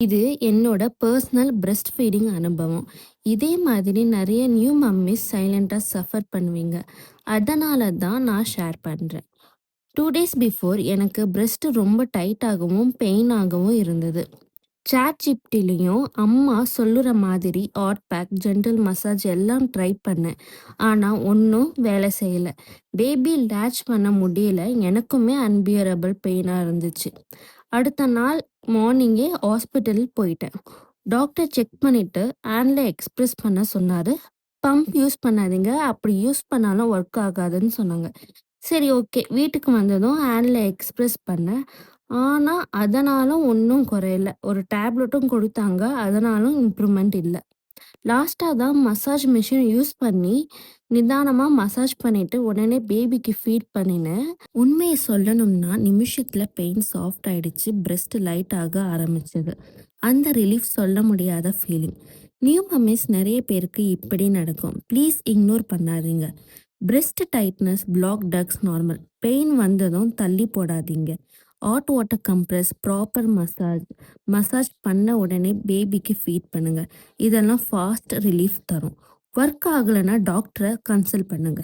இது என்னோட personal breast feeding அனுபவம். இதே மாதிரி நிறைய நியூ மம்மிஸ் சைலண்டா சஃபர் பண்ணுவீங்க. அதனால தான் நான் ஷேர் பண்றேன். 2 டேஸ் பிஃபோர் எனக்கு பிரஸ்ட் ரொம்ப டைட்டாகவும், பெயினாகவும் இருந்தது. சாட் ஜிப்டிலையும் அம்மா சொல்லுற மாதிரி ஹாட் பேக், ஜென்டில் மசாஜ் எல்லாம் ட்ரை பண்ணேன். ஆனா ஒன்றும் வேலை செய்யல. பேபி லேட்ச் பண்ண முடியல. எனக்குமே அன்பியரபிள் பெயினா இருந்துச்சு. அடுத்த நாள் மார்னிங்கே ஹாஸ்பிட்டல் போயிட்டேன். டாக்டர் செக் பண்ணிட்டு ஹேண்ட்ல எக்ஸ்பிரஸ் பண்ண சொன்னாரு. பம்ப் யூஸ் பண்ணாதீங்க, அப்படி யூஸ் பண்ணாலும் ஒர்க் ஆகாதுன்னு சொன்னாங்க. சரி, ஓகே. வீட்டுக்கு வந்ததும் ஹேண்ட்ல எக்ஸ்பிரஸ் பண்ணேன். ஆனா அதனாலும் ஒன்றும் குறையல. ஒரு டேப்லெட்டும் கொடுத்தாங்க. அதனாலும் இம்ப்ரூவ்மெண்ட் இல்லை. லாஸ்ட்டாக தான் மசாஜ் மிஷின் யூஸ் பண்ணி நிதானமாக மசாஜ் பண்ணிட்டு உடனே பேபிக்கு ஃபீட் பண்ணினேன். உண்மையை சொல்லணும்னா நிமிஷத்தில் பெயின் சாஃப்ட் ஆயிடுச்சு. பிரஸ்ட் லைட் ஆக ஆரம்பிச்சது. அந்த ரிலீஃப் சொல்ல முடியாத ஃபீலிங். நியூ மம்மிஸ் நிறைய பேருக்கு இப்படி நடக்கும். ப்ளீஸ் இக்னோர் பண்ணாதீங்க. Breast tightness, block ducks normal. Pain வந்ததும் தள்ளி போடாதீங்க. Hot water compress, proper massage பண்ண உடனே பேபிக்கு ஃபீட் பண்ணுங்க. இதெல்லாம் ஃபாஸ்ட் ரிலீஃப் தரும். ஒர்க் ஆகலைன்னா டாக்டரை கன்சல்ட் பண்ணுங்க.